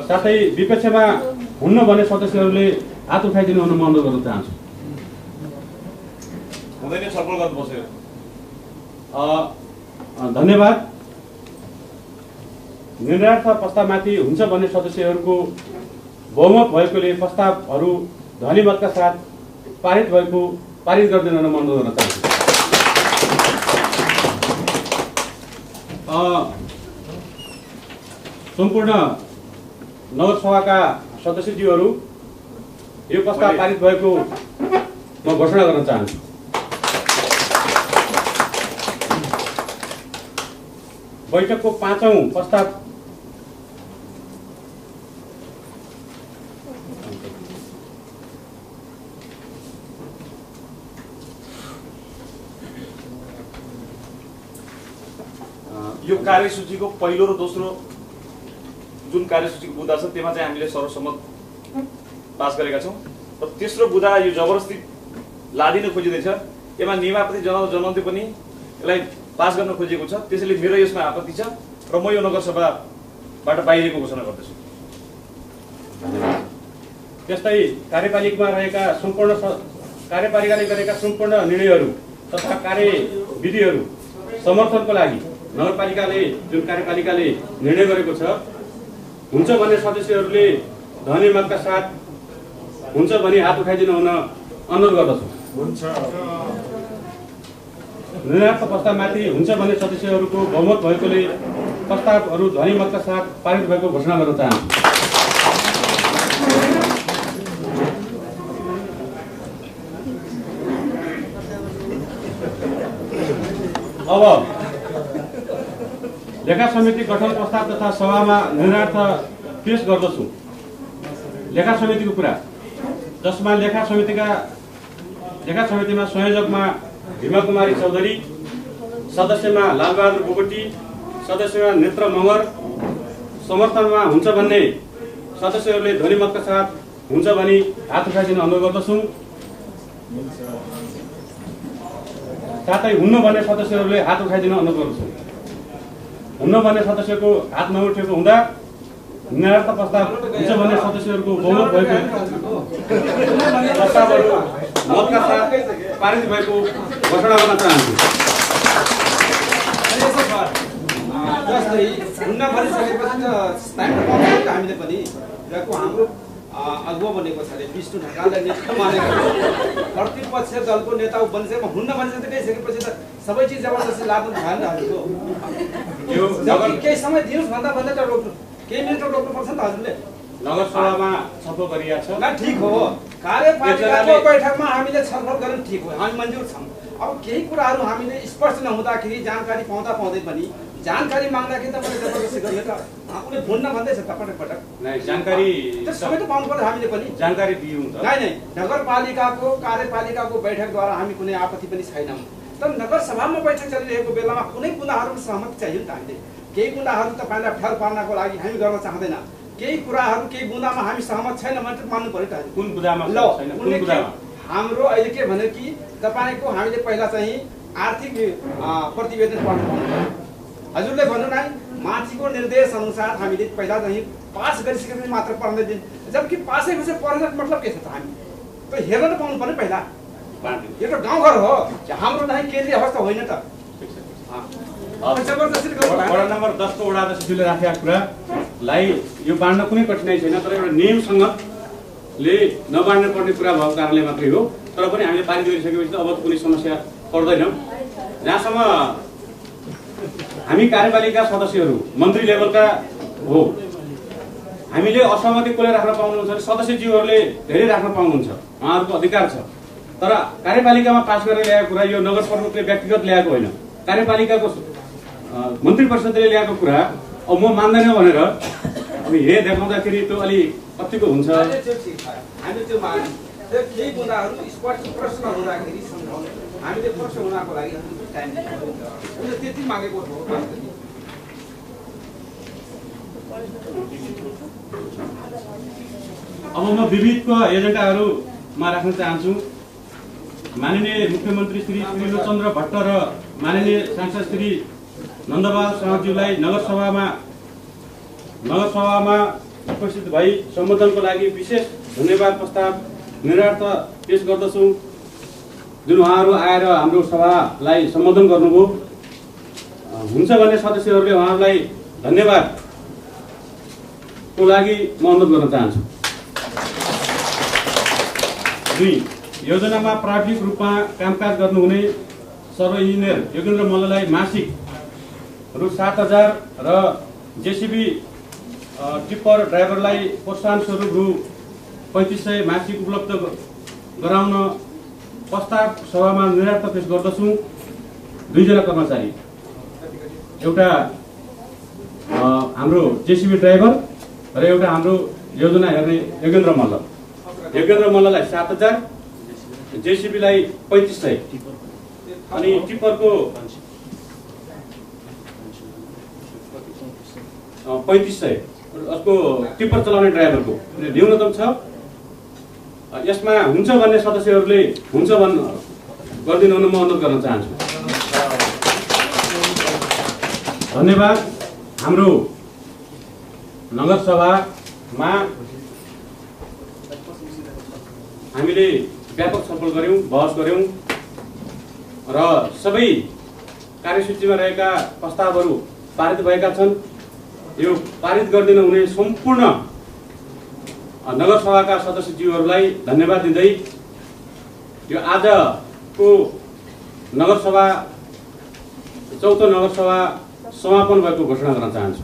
साथै विपक्षमा हुन्न भने सदस्यहरूले हात उठाइदिनु हुन म अनुरोध गर्न चाहन्छु।
हुँदैन छलफल गर्नु बस्यो।
धन्यवाद। निर्णयार्थ प्रस्तावमाथि हुन्छ भन्ने सदस्यहरूको बहुमत भएकोले प्रस्तावहरू ध्वनि मतका साथ पारित गरिदिन म अनुरोध गर्न चाहन्छु। सम्पूर्ण नगरसभाका सदस्यज्यूहरू यो प्रस्ताव पारित भएको म घोषणा गर्न चाहन्छु। बैठकको 5औं प्रस्ताव
यो कार्यसूचीको पहिलो र दोस्रो जुन कार्यसूचीको बुँदा छ त्यसमा चाहिँ हामीले सर्वसम्मत पास गरेका छौँ र तेस्रो बुँदा यो जबरजस्ती लादिन खोजिँदैछ। यसमा नियमावली जनाउँदै पनि यसलाई पास गर्न खोजिएको छ। त्यसैले मेरो यसमा आपत्ति छ र म यो नगरसभाबाट बाहिरको घोषणा गर्दछु।
त्यस्तै कार्यपालिकाले गरेका सम्पूर्ण निर्णयहरू तथा कार्यविधिहरू समर्थनको लागि नगरपालिकाले जुन कार्यपालिकाले निर्णय गरेको छ हुन्छ भन्ने सदस्यहरूले ध्वनि मतका साथ हुन्छ भने हात उठाइदिनु हुन अनुरोध गर्दछु। निर्णयार्थ प्रस्तावमाथि हुन्छ भन्ने सदस्यहरूको बहुमत भएकोले प्रस्तावहरू ध्वनि मतका साथ पारित भएको घोषणा गर्न चाहन्छु। अब लेखा समिति गठन प्रस्ताव तथा सभामा निर्णयार्थ पेश गर्दछु। लेखा समितिको कुरा जसमा लेखा समितिमा संयोजकमा भीमा कुमारी चौधरी, सदस्यमा लालबहादुर बोगटी, सदस्यमा नेत्र मगर, समर्थनमा हुन्छ भन्ने सदस्यहरूले ध्वनि मतका साथ हुन्छ भनी हात उठाइदिन अनुरोध गर्दछु। साथै हुन्न भन्ने सदस्यहरूले हात उठाइदिन अनुरोध गर्दछु। हुन्न भन्ने सदस्यको हात नउठेको हुँदा निर्णयार्थ प्रस्ताव हुन्छ भन्ने सदस्यहरूको बहुमत भएको प्रस्तावहरू मतका साथ पारित भएको घोषणा गर्न चाहन्छु।
जस्तै हुन्न भनिसकेपछि त हामीले पनि हाम्रो अगुवा बनेको छ अरे विष्णु ढकाललाई नेता मानेको प्रतिपक्ष दलको नेता बनिसकेमा हुन्न भनिसकेपछि त सबै चिज जबरजस्ती लाग्नु भएन हजुरको। केही समय दिनुहोस् भन्दा त रोक्नु केही मिनट रोक्नुपर्छ नि त हजुरले।
नगरसभामा छलफल गरिएको छ
न ठिक हो। कार्यपालिकाको बैठकमा हामीले छलफल गर्नु ठिक हो, हामी मन्जुर छौँ। अब केही कुराहरू हामीले स्पष्ट नहुँदाखेरि जानकारी पाउँदै पनि जानकारी माग्दाखेरि तपाईँले जबरजस्ती गर्ने त उनले भुन्न भन्दैछ त पटक
जानकारी
सबै त पाउनु पर्छ। हामीले पनि
जानकारी दियौँ त।
नै नगरपालिकाको कार्यपालिकाको बैठकद्वारा हामी कुनै आपत्ति पनि छैनौँ। तर नगरसभामा बैठक चलिरहेको बेलामा कुनै कुराहरूमा सहमति चाहियो नि त। हामीले केही कुराहरू तपाईँलाई ठहर पार्नको लागि हामी गर्न चाहँदैन। केही कुराहरू केही बुँदामा हामी सहमत छैन भने मान्नु पर्यो त।
कुन बुँदामा
ल हाम्रो अहिले के भने कि तपाईँको हामीले पहिला चाहिँ आर्थिक प्रतिवेदन पढ्नु पर्यो। हजुरले भन्नु नै माथिको निर्देश अनुसार हामीले पहिला चाहिँ पास गरिसकेपछि मात्र पढ्न दिन, जबकि पासै भएपछि पढ्न मतलब के छ त? हामी त हेर्न त पाउनु पर्यो पहिला। यो त गाउँघर हो, हाम्रो नै केन्द्रीय अवस्था होइन त।
वडा नम्बर 10 को वडा अध्यक्षले राखेका कुरालाई यो बाँड्न कुनै कठिनाइ छैन, तर एउटा नियमसँगले नबाँड्न पर्ने कुरा भएको कारणले मात्रै हो। तर पनि हामीले पारित गरिसकेपछि त अब त कुनै समस्या पर्दैन। जहाँसम्म हामी कार्यपालिका सदस्यहरू मन्त्री लेभलका हो, हामीले असहमति कसले राख्न पाउनुहुन्छ भने सदस्यज्यूहरूले धेरै राख्न पाउनुहुन्छ, उहाँहरूको अधिकार छ। तर कार्यपालिकामा पास गरेर ल्याएको कुरा यो नगर प्रमुखले व्यक्तिगत ल्याएको होइन, कार्यपालिकाको मन्त्री परिषदले ल्याएको कुरा अब म मान्दैन भनेर अब हे देखाउँदाखेरि त्यो अलि कतिको हुन्छ।
हामीले त्यो मान्नु केही कुराहरू स्पष्ट प्रश्न हुँदाखेरि हामीले प्रश्न हुनको लागि टाइम दिनु त्यति मागेको हो।
अब म विविधको एजेन्डाहरूमा राख्न चाहन्छु। माननीय मुख्यमन्त्री श्री त्रिलोचन्द्र भट्ट र माननीय सांसद श्री नन्दबहादुर साहुज्यूलाई नगरसभामा उपस्थित भई सम्बोधनको लागि विशेष धन्यवाद प्रस्ताव निर्वार्थ पेश गर्दछु। जुन उहाँहरू आएर हाम्रो सभालाई सम्बोधन गर्नुभयो, हुन्छ भन्ने सदस्यहरूले उहाँहरूलाई धन्यवादको लागि म अनुरोध गर्न चाहन्छु। 2. योजनामा प्राविधिक रूपमा कामकाज गर्नुहुने सर्व इन्जिनियर योगेन्द्र मल्ललाई मासिक रु 7,000 र जेसीबी टिप्पर ड्राइभरलाई प्रोत्साहन स्वरूप रु 3,500 मासिक उपलब्ध गराउन प्रस्ताव सभामा निर्वार्थ पेश गर्दछु। 2 जना कर्मचारी, एउटा हाम्रो जेसीबी ड्राइभर र एउटा हाम्रो योजना हेर्ने योगेन्द्र मल्ल। योगेन्द्र मल्ललाई 7,000, जेसीबीलाई 3,500 अनि टिप्परको 3,500 उसको टिप्पर चलाउने ड्राइभरको न्यूनतम छ। यसमा हुन्छ भन्ने सदस्यहरूले हुन्छ गरिदिनु हुन म अनुरोध गर्न चाहन्छु। धन्यवाद। हाम्रो नगरसभामा हामीले व्यापक छलफल गऱ्यौँ, बहस गऱ्यौँ र सबै कार्यसूचीमा रहेका प्रस्तावहरू पारित भएका छन्। यो पारित गरिदिन हुने सम्पूर्ण नगरसभाका सदस्यज्यूहरूलाई धन्यवाद दिँदै यो आजको नगरसभा 4औं नगरसभा समापन भएको घोषणा गर्न चाहन्छु।